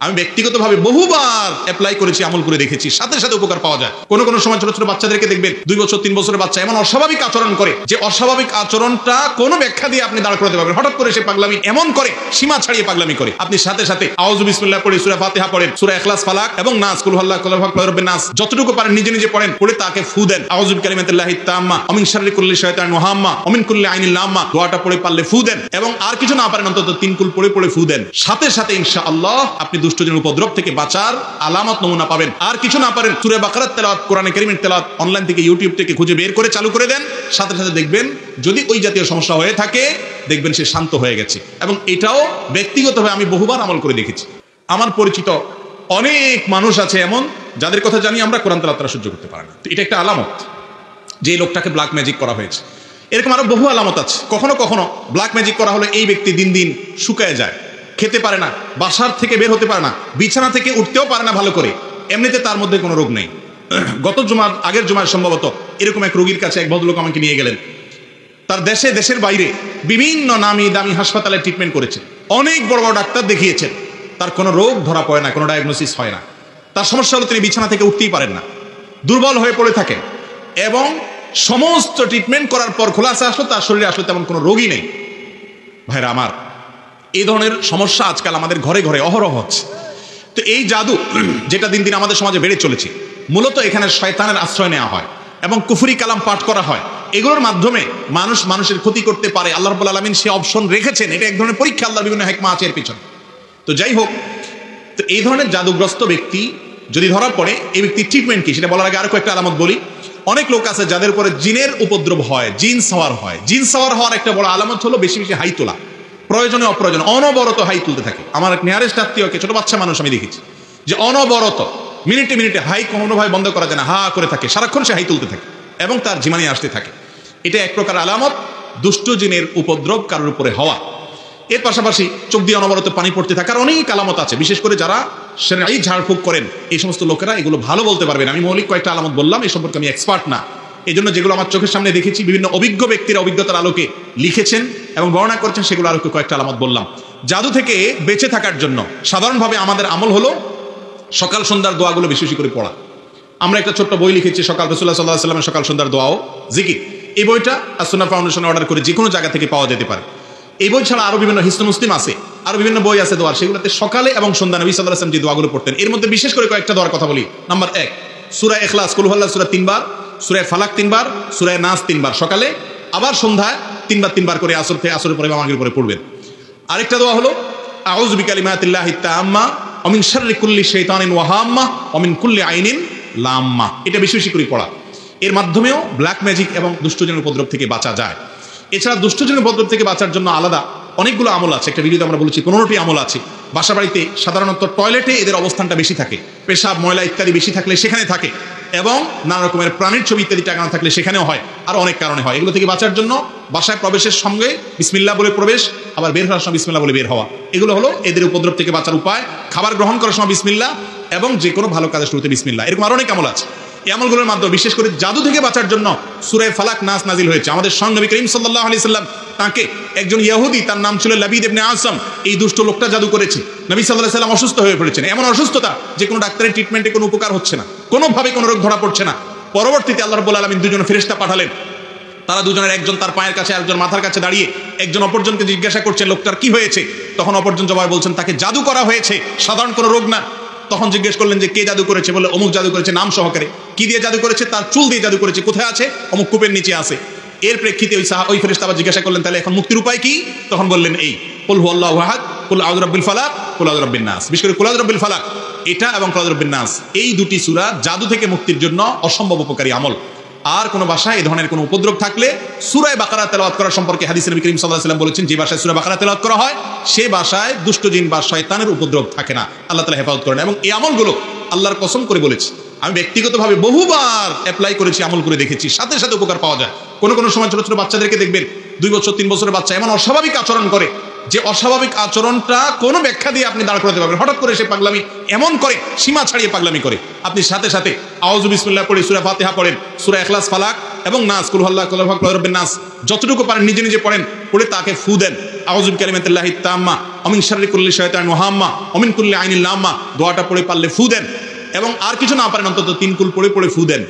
আমি ব্যক্তিগতভাবে বহুবার অ্যাপ্লাই করেছি, আমল করে দেখেছি, সাথে সাথে উপকার পাওয়া যায়। কোনো সময় ছোট ছোট বাচ্চাদেরকে দেখবেন 2 বছর 3 বছরের বাচ্চা এমন অস্বাভাবিক আচরণ করে যে অস্বাভাবিক আচরণটা কোনো ব্যাখ্যা দিয়ে আপনি দাঁড় করাতে পারবেন। হঠাৎ করে সে পাগলামি এমন করে, সীমা ছাড়িয়ে পাগলামি করে, আপনি সাথে সাথে আউযু বিসমিল্লাহ পড়ে সূরা ফাতিহা পড়েন, সূরা ইখলাস, ফালাক এবং নাস, কুল হুয়াল্লাহু আহাদ, কুল আউযু বিরাব্বিন নাস, যতটুকু পারেন নিজে নিজে পড়েন, পড়ে তাকে ফু দেন। আউযু বিকালিমাতিল্লাহিত তাম্মা ওয়া মিন শাররি কুল্লি শাইতানিন ওয়া হাম্মা ওয়া মিন কুল্লি আইনিন লাম্মা, দোয়াটা পড়ে পারলে ফু দেন এবং আর কিছু না পারেন অন্তত 3 কুল পড়ে পড়ে ফু দেন। সাথে সাথে ইনশাআল্লাহ আপনি দুষ্টজনের উপদ্রব থেকে বাঁচার আলামত নমুনা পাবেন। আর কিছু না পারেন সূরা বাকারার তেলাওয়াত, কোরআনে কারীমের তেলাওয়াত অনলাইন থেকে, ইউটিউব থেকে খুঁজে বের করে চালু করে দেন। সাথে সাথে দেখবেন যদি ওই জাতীয় সমস্যা হয়ে থাকে, দেখবেন সে শান্ত হয়ে গেছে। এবং এটাও ব্যক্তিগতভাবে আমি বহুবার আমল করে দেখেছি। আমার পরিচিত অনেক মানুষ আছে এমন, যাদের কথা জানি আমরা, কোরআন তেলাওয়াত তারা সহ্য করতে পারে না। এটা একটা আলামত যে এই লোকটাকে ব্ল্যাক ম্যাজিক করা হয়েছে। এরকম আরো বহু আলামত আছে। কখনো কখনো ব্ল্যাক ম্যাজিক করা হলে এই ব্যক্তি দিন দিন শুকায় যায়, খেতে পারে না, বাসার থেকে বের হতে পারে না, বিছানা থেকে উঠতেও পারে না ভালো করে। এমনিতে তার মধ্যে কোনো রোগ নেই। গত জুমার, আগের জুমায় সম্ভবত এরকম এক রোগীর কাছে এক ভদ্রলোক আমাকে নিয়ে গেলেন। তার দেশে, দেশের বাইরে বিভিন্ন নামি দামি হাসপাতালে ট্রিটমেন্ট করেছেন, অনেক বড় বড় ডাক্তার দেখিয়েছেন, তার কোনো রোগ ধরা পড়ে না, কোনো ডায়াগনোসিস হয় না। তার সমস্যা হলো তিনি বিছানা থেকে উঠতেই পারেন না, দুর্বল হয়ে পড়ে থাকেন এবং সমস্ত ট্রিটমেন্ট করার পর খোলাসা আসলো তার শরীরে আসলে তেমন কোনো রোগই নেই। ভাইরা আমার, এই ধরনের সমস্যা আজকাল আমাদের ঘরে ঘরে অহরহ হচ্ছে। তো এই জাদু যেটা দিন দিন আমাদের সমাজে বেড়ে চলেছে, মূলত এখানে শয়তানের আশ্রয় নেওয়া হয় এবং কুফরি কালাম পাঠ করা হয়। এগুলোর মাধ্যমে মানুষের ক্ষতি করতে পারে। আল্লাহ রাব্বুল আলামিন সে অপশন রেখেছেন, এটা এক ধরনের পরীক্ষা, আল্লাহর বিভিন্ন হিকমা আছে এর পিছনে। তো যাই হোক, তো এই ধরনের জাদুগ্রস্ত ব্যক্তি যদি ধরা পড়ে, এই ব্যক্তির ট্রিটমেন্ট কি সেটা বলার আগে আরো কয়েকটা আলামত বলি। অনেক লোক আছে যাদের উপরে জিনের উপদ্রব হয়, জিন সাওয়ার হয়। জিন সাওয়ার হওয়ার একটা বড় আলামত হলো বেশি বেশি হাই তোলা, প্রয়োজনে অপ্রয়োজনে অনবরত হাই তুলতে থাকে। আমার এক নিয়ারেস্ট আত্মীয়কে, ছোট বাচ্চা মানুষ, আমি দেখেছি যে অনবরত মিনিটে মিনিটে হাই কোনোভাবে বন্ধ করা যায় না, হা করে থাকে, সারাক্ষণ সে হাই তুলতে থাকে এবং তার জিমানি আসতে থাকে। এটা এক প্রকার আলামত দুষ্ট জিনের উপদ্রব কারোর উপরে হওয়া। এর পাশাপাশি চোখ দিয়ে অনবরত পানি পড়তে থাকার অনেক আলামত আছে। বিশেষ করে যারা শরঈ ঝাড়ফুঁক করেন, এই সমস্ত লোকেরা এগুলো ভালো বলতে পারবেন। আমি মৌলিক কয়েকটা আলামত বললাম, এই সম্পর্কে আমি এক্সপার্ট না। এই জন্য যেগুলো আমার চোখের সামনে দেখেছি, বিভিন্ন অভিজ্ঞ ব্যক্তিরা অভিজ্ঞতার আলোকে লিখেছেন এবং বর্ণনা করছেন, সেগুলো আলোকে কয়েকটা আলামত বললাম। জাদু থেকে বেঁচে থাকার জন্য সাধারণভাবে আমাদের আমল হলো সকাল সন্ধ্যার দোয়াগুলো বেশি বেশি করে পড়া। আমরা একটা ছোট্ট বই লিখেছি, সকাল রাসূলুল্লাহ সাল্লাল্লাহু আলাইহি ওয়াসাল্লামের সকাল সন্ধ্যার দোয়া ও জিকির। এই বইটা as-Sunnah ফাউন্ডেশনে অর্ডার করে যে কোনো জায়গা থেকে পাওয়া যেতে পারে। এই বই ছাড়া আরো বিভিন্ন হিসনুল মুসলিম আছে, আরো বিভিন্ন বই আছে দোয়ার, সেগুলোতে সকালে এবং সন্ধ্যা নবী সাল্লাল্লাহু আলাইহি ওয়াসাল্লাম যে দোয়াগুলো পড়তেন, এর মধ্যে বিশেষ করে কয়েকটা দোয়ার কথা বলি। নাম্বার 1, সূরা ইখলাস, কুল হুয়াল্লাহু সূরা 3 বার, সূরা ফালাক 3 বার, সূরা নাস 3 বার সকালে, আবার সন্ধ্যায় 3 বার করে আসরের পরে বা মাগরিবের পরে পড়বেন। আরেকটা দোয়া হলো আউযু বিকালিমাতিল্লাহিত তাম্মা ওয়া মিন শাররি কুল্লি শাইতানিন ওয়া হাম্মা ওয়া মিন কুল্লি আইনিন লাম্মা। এটা বেশি বেশি করে পড়া। এর মাধ্যমেও ব্ল্যাক ম্যাজিক এবং দুষ্টজনের উপদ্রব থেকে বাঁচা যায়। এছাড়া দুষ্টজনের উপদ্রব থেকে বাঁচার জন্য আলাদা অনেকগুলো আমল আছে। একটা ভিডিওতে আমরা বলেছি 15টি আমল আছে। বাসা বাড়িতে সাধারণত টয়লেটে এদের অবস্থানটা বেশি থাকে, পেশাব ময়লা ইত্যাদি বেশি থাকলে সেখানে থাকে, এবং নানা রকমের প্রাণীর ছবি ইত্যাদি টাঙানো থাকলে সেখানেও হয়, আর অনেক কারণে হয়। এগুলো থেকে বাঁচার জন্য বাসায় প্রবেশের সঙ্গে বিসমিল্লাহ বলে প্রবেশ, আবার বের হওয়ার সময় বিসমিল্লাহ বলে বের হওয়া, এগুলো হলো এদের উপদ্রব থেকে বাঁচার উপায়। খাবার গ্রহণ করার সময় বিসমিল্লাহ এবং যে কোনো ভালো কাজের শুরুতে বিসমিল্লাহ। এরকম আরো অনেক আমল আছে। এই আমলগুলোর মাধ্যমে বিশেষ করে জাদু থেকে বাঁচার জন্য সূরা ফালাক, নাস নাজিল হয়েছে। আমাদের সঙ্গে নবী করিম সাল্লাল্লাহু আলাইহি সাল্লাম, তাকে একজন ইহুদি, তার নাম ছিল লাবিদ ইবনে আসম, এই দুষ্ট লোকটা জাদু করেছে। নবী সাল্লাল্লাহু আলাইহি সাল্লাম অসুস্থ হয়ে পড়েছেন, এমন অসুস্থতা যে কোনো ডাক্তারের ট্রিটমেন্টে কোনো উপকার হচ্ছে না, কোনোভাবে কোনো রোগ ধরা পড়ছে না। পরবর্তীতে আল্লাহ রাব্বুল আলামিন দুজন ফেরেশতা পাঠালেন। তারা দুজনের একজন তার পায়ের কাছে, আরেকজন মাথার কাছে দাঁড়িয়ে একজন অপরজনকে জিজ্ঞাসা করছেন লোকটার কি হয়েছে। তখন অপরজন জবাব বলছেন তাকে জাদু করা হয়েছে, সাধারণ কোনো রোগ না। তখন জিজ্ঞেস করলেন যে কে জাদু করেছে, বলে অমুক জাদু করেছে, নাম সহকারে। কি দিয়ে জাদু করেছে? তার চুল দিয়ে জাদু করেছে। কোথায় আছে? অমুক কূপের নিচে আছে। এর প্রেক্ষিতে ওই ফেরেশতা আবার জিজ্ঞাসা করলেন তাহলে এখন মুক্তির উপায় কি? তখন বললেন এই কুল হুয়াল্লাহু আহাদ, কুল আউযু বিরাব্বিল ফালাক, কুল আউযু বিরাব্বিন নাস। বিশেষ করে কুল আউযু বিরাব্বিল ফালাক এটা এবং কুল আউযু বিরাব্বিন নাস, এই দুটি সূরা জাদু থেকে মুক্তির জন্য অসম্ভব উপকারী আমল। আর কোন ভাষায় এই ধরনের কোনো উপদ্রব থাকলে সূরা বাকারা তেলাওয়াত করার সম্পর্কে হাদিসে নবী করিম সাল্লাল্লাহু আলাইহি ওয়াসাল্লাম বলেছেন, যে ভাষায় সূরা বাকারা তেলাওয়াত করা হয় সে ভাষায় দুষ্ট জিন বা শয়তানের উপদ্রব থাকে না। আল্লাহ তাআলা হেফাজত করেন। এবং এই আমলগুলো আল্লাহর কসম করে বলেছি, আমি ব্যক্তিগতভাবে বহুবার অ্যাপ্লাই করেছি, আমল করে দেখেছি, সাথে সাথে উপকার পাওয়া যায়। কোনো সময় ছোট ছোট বাচ্চাদেরকে দেখবেন 2 বছর 3 বছরের বাচ্চা এমন অস্বাভাবিক আচরণ করে যে অস্বাভাবিক আচরণটা কোনো ব্যাখ্যা দিয়ে আপনি দাঁড় করাতে পারবেন। হঠাৎ করে সে পাগলামি এমন করে, সীমা ছাড়িয়ে পাগলামি করে, আপনি সাথে সাথে আউযু বিসমিল্লাহ পড়ে সূরা ফাতিহা পড়েন, সূরা ইখলাস, ফালাক এবং নাস, কুল হুয়াল্লাহু আহাদ, কুল আউযু বিরাব্বিন নাস, যতটুকু পারেন নিজে নিজে পড়েন, পড়ে তাকে ফু দেন। আউযু বিকালিমাতিল্লাহি তাম্মা মিন শাররি কুল্লি শাইতানিন ওয়া হাম্মা ওয়া মিন কুল্লি আইনিন লাম্মা, দোয়াটা পড়ে পারলে ফু দেন। এবং আর কিছু না পারেন অন্তত 3 কুল পড়ে পড়ে ফু দেন।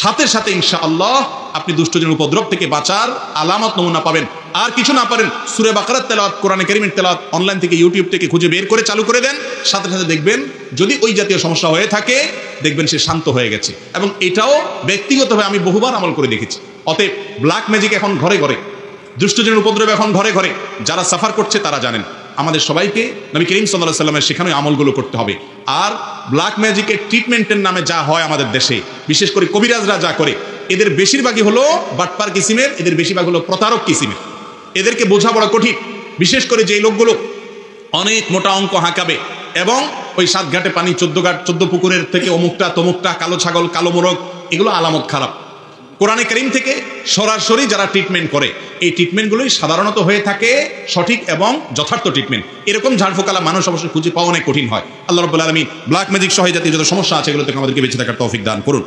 সাথে সাথে ইনশাআল্লাহ আপনি দুষ্টজনের উপদ্রব থেকে বাঁচার আলামত নমুনা পাবেন। আর কিছু না পারেন সূরা বাকারার তেলাওয়াত, কোরআনে কারীমের তেলাওয়াত অনলাইন থেকে, ইউটিউব থেকে খুঁজে বের করে চালু করে দেন। সাথে সাথে দেখবেন যদি ওই জাতীয় সমস্যা হয়ে থাকে, দেখবেন সে শান্ত হয়ে গেছে। এবং এটাও ব্যক্তিগতভাবে আমি বহুবার আমল করে দেখেছি। অতএব ব্ল্যাক ম্যাজিক এখন ঘরে ঘরে, দুষ্টজনের উপদ্রব এখন ঘরে ঘরে, যারা সাফার করছে তারা জানেন। আমাদের সবাইকে নবী করিম সাল্লাল্লাহু আলাইহি ওয়াসাল্লামের শেখানো আমলগুলো করতে হবে। আর ব্ল্যাক ম্যাজিকের ট্রিটমেন্টের নামে যা হয় আমাদের দেশে, বিশেষ করে কবিরাজরা যা করে, এদের বেশিরভাগই হলো বাটপার কিসিমের, এদের বেশিরভাগ হলো প্রতারক কিসিমের। এদেরকে বোঝা বড় কঠিন, বিশেষ করে যেই লোকগুলো অনেক মোটা অঙ্ক হাঁকাবে এবং ওই 7 ঘাটে পানি 14 ঘাট 14 পুকুরের থেকে অমুকটা তমুকটা, কালো ছাগল, কালো মোরগ, এগুলো আলামত খারাপ। কোরআনে কারীম থেকে সরাসরি যারা ট্রিটমেন্ট করে, এই ট্রিটমেন্টগুলোই সাধারণত হয়ে থাকে সঠিক এবং যথার্থ ট্রিটমেন্ট। এরকম ঝাড়ফুঁকালা মানুষ অবশ্যই খুঁজে পাওয়া অনেক কঠিন হয়। আল্লাহ রাব্বুল আলামিন ব্ল্যাক ম্যাজিক সহ জাতীয় যত সমস্যা আছে এগুলো থেকে আমাদেরকে বেঁচে থাকার তৌফিক দান করুন।